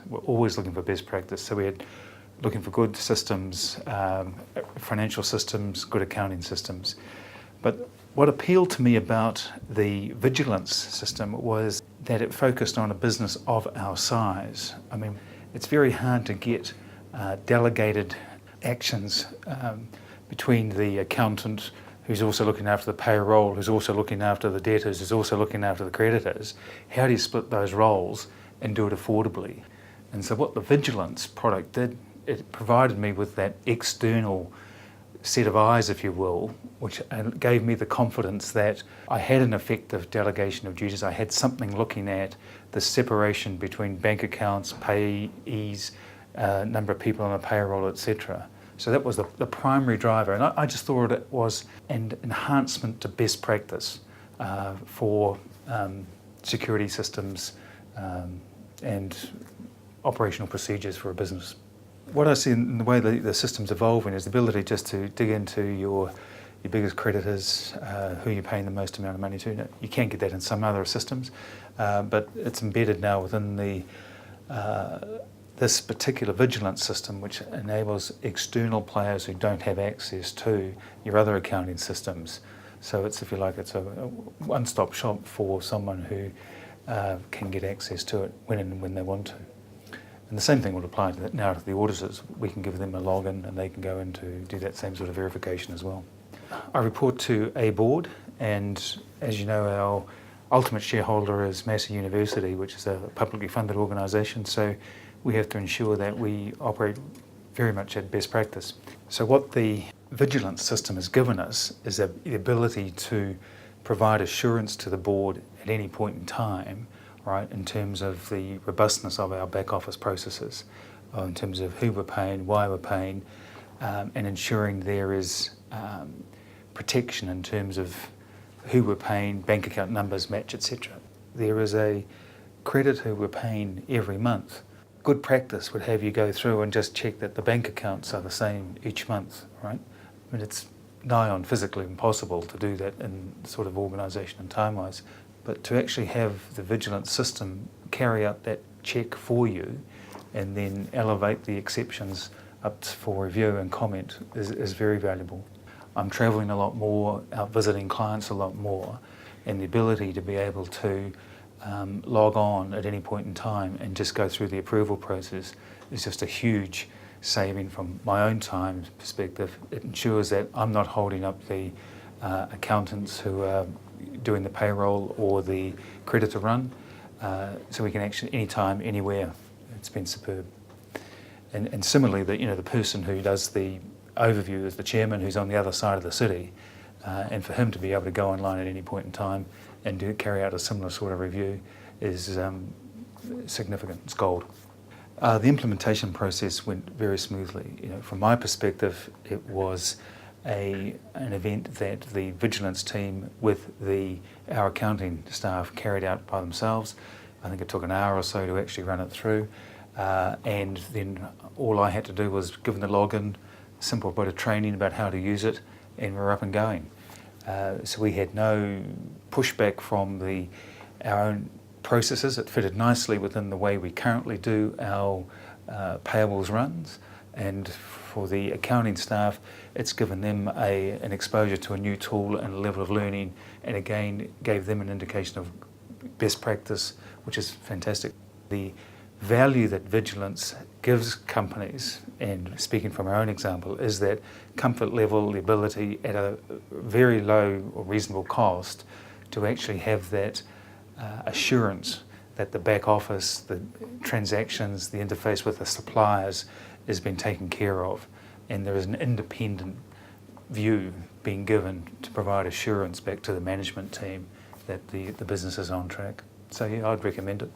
We're always looking for best practice. So we had looking for good systems, financial systems, good accounting systems. But what appealed to me about the vigilance system was that it focused on a business of our size. I mean, it's very hard to get delegated actions between the accountant, who's also looking after the payroll, who's also looking after the debtors, who's also looking after the creditors. How do you split those roles and do it affordably? And so what the vigilance product did, it provided me with that external set of eyes, if you will, which gave me the confidence that I had an effective delegation of duties. I had something looking at the separation between bank accounts, payees, number of people on the payroll, etc. So that was the primary driver, and I just thought it was an enhancement to best practice for security systems and operational procedures for a business. What I see in the way the system's evolving is the ability just to dig into your biggest creditors, who you're paying the most amount of money to. You can get that in some other systems, but it's embedded now within this particular vigilance system, which enables external players who don't have access to your other accounting systems. So it's, if you like, it's a one-stop shop for someone who can get access to it when they want to. And the same thing will apply now to the auditors. We can give them a login and they can go in to do that same sort of verification as well. I report to a board, and as you know, our ultimate shareholder is Massey University, which is a publicly funded organisation. So we have to ensure that we operate very much at best practice. So what the vigilance system has given us is the ability to provide assurance to the board at any point in time, right, in terms of the robustness of our back office processes, in terms of who we're paying, why we're paying, and ensuring there is protection in terms of who we're paying, bank account numbers match, etc. There is a creditor who we're paying every month. Good practice would have you go through and just check that the bank accounts are the same each month, right? I mean, it's nigh on physically impossible to do that in sort of organisation and time-wise, but to actually have the vigilance system carry out that check for you and then elevate the exceptions up for review and comment is very valuable. I'm travelling a lot more, out visiting clients a lot more, and the ability to be able to log on at any point in time and just go through the approval process is just a huge saving from my own time perspective. It ensures that I'm not holding up the accountants who are doing the payroll or the creditor run, so we can actually anytime, anywhere. It's been superb. And similarly, the person who does the overview is the chairman, who's on the other side of the city, and for him to be able to go online at any point in time and carry out a similar sort of review is significant. It's gold. The implementation process went very smoothly. From my perspective, it was an event that the vigilance team with our accounting staff carried out by themselves. I think it took an hour or so to actually run it through, and then all I had to do was give them the login, simple bit of training about how to use it, and we're up and going. So we had no pushback from our own processes. It fitted nicely within the way we currently do our payables runs, and for the accounting staff, it's given them an exposure to a new tool and a level of learning, and again gave them an indication of best practice, which is fantastic. The value that vigilance gives companies, and speaking from our own example, is that comfort level, the ability at a very low or reasonable cost to actually have that assurance that the back office, the transactions, the interface with the suppliers has been taken care of, and there is an independent view being given to provide assurance back to the management team that the business is on track. So yeah, I'd recommend it.